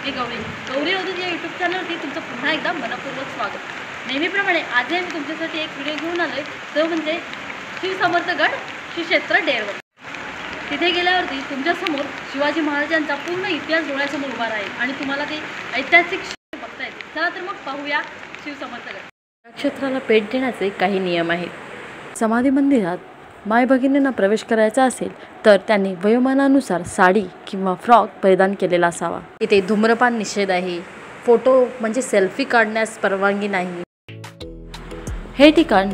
मी गौरी रोधी या यूट्यूब चॅनलवरती तुमचं पुन्हा एकदा मनपूर्वक स्वागत। नेहमीप्रमाणे आजही मी तुमच्यासाठी एक व्हिडिओ घेऊन आलोय, तो म्हणजे श्री समर्थगड श्री क्षेत्र डेरवड। तिथे गेल्यावरती तुमच्यासमोर शिवाजी महाराजांचा पूर्ण इतिहास डोळ्यासमोर उभा राहील आणि तुम्हाला ते ऐतिहासिक बघता येईल। चला तर मग पाहूया श्री समर्थगड। या क्षेत्राला भेट देण्याचे काही नियम आहेत। समाधी मंदिरात माय भगिनींना प्रवेश करायचा असेल तर त्यांनी वयोमानानुसार साडी किंवा फ्रॉक परिधान केलेला असावा। इथे धूम्रपान निषेध आहे। फोटो म्हणजे सेल्फी काढण्यास परवानगी नाही। हे ठिकाण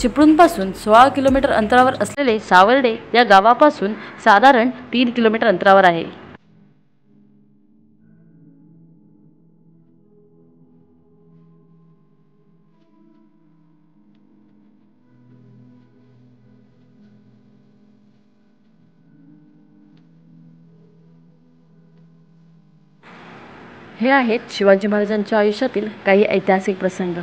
चिपळूणपासून 16 किलोमीटर अंतरावर असलेले सावर्डे या गावापासून साधारण 3 किलोमीटर अंतरावर आहे। हे आहेत शिवाजी महाराजांच्या आयुष्यातील काही ऐतिहासिक प्रसंग।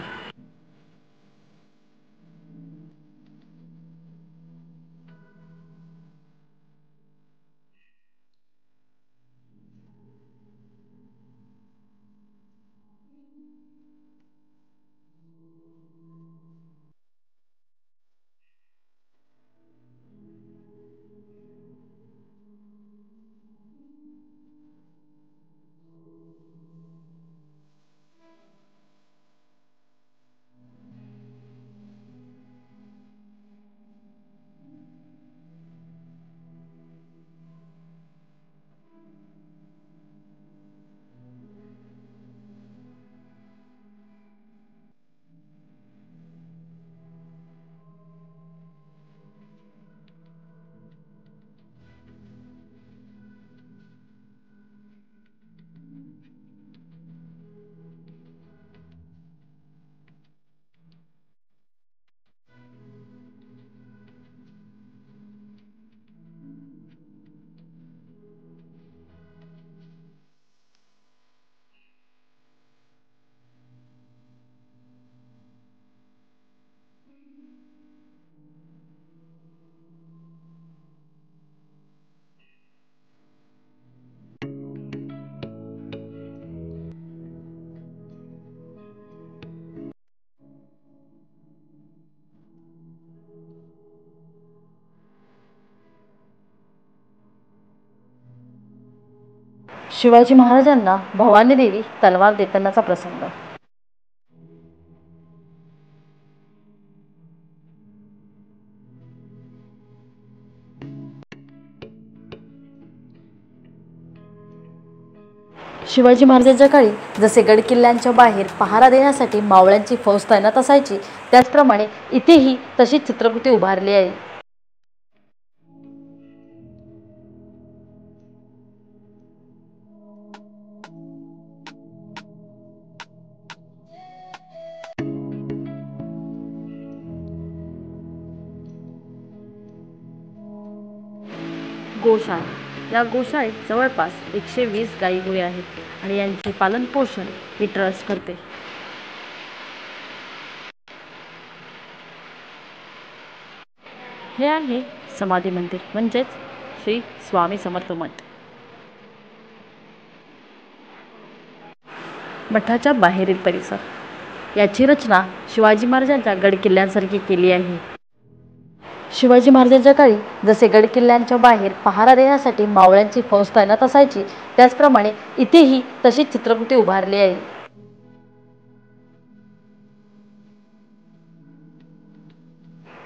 शिवाजी महाराजांना भवानी देवी तलवार देतानाचा प्रसंग। शिवाजी महाराजांच्या काळी जसे गड किल्ल्यांच्या बाहेर पहारा देण्यासाठी मावळ्यांची फौज तैनात असायची, त्याचप्रमाणे इथेही तशीच चित्रकृती उभारली आहे। गोशाळा। या गोशाळेत जवळपास 120 गाई गुरे आहेत आणि यांचे पालन पोषण ही ट्रस्ट करते। हे आहे समाधी मंदिर म्हणजेच श्री स्वामी समर्थ मठ। मठाच्या बाहेरील परिसर, याची रचना शिवाजी महाराजांच्या गड किल्ल्यांसारखी केली आहे। शिवाजी महाराजांच्या काळी जसे गड किल्ल्यांच्या बाहेर पहारा देण्यासाठी मावळ्यांची फौज तैनात असायची, त्याचप्रमाणे इथेही तशीच चित्रकृती उभारली आहे।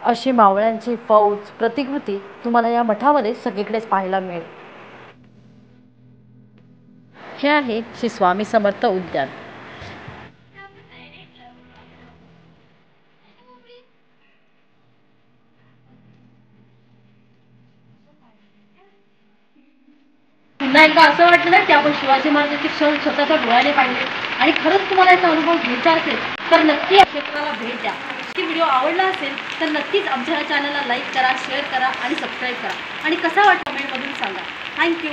अशी मावळ्यांची फौज प्रतिकृती तुम्हाला या मठामध्ये सगळीकडेच पाहायला मिळेल। हे आहे श्री स्वामी समर्थ उद्यान। पुन्हा एकदा असं वाटलं की आपण शिवाजी महाराजांचे क्षण स्वतःच्या डोळ्याने पाहिले आणि खरंच तुम्हाला याचा अनुभव घ्यायचा असेल तर नक्की या क्षेत्राला भेट द्या। व्हिडिओ आवडला असेल तर नक्कीच आमच्या चॅनलला लाईक करा, शेअर करा आणि सबस्क्राईब करा आणि कसा वाटला कमेंटमधून सांगा। थँक्यू।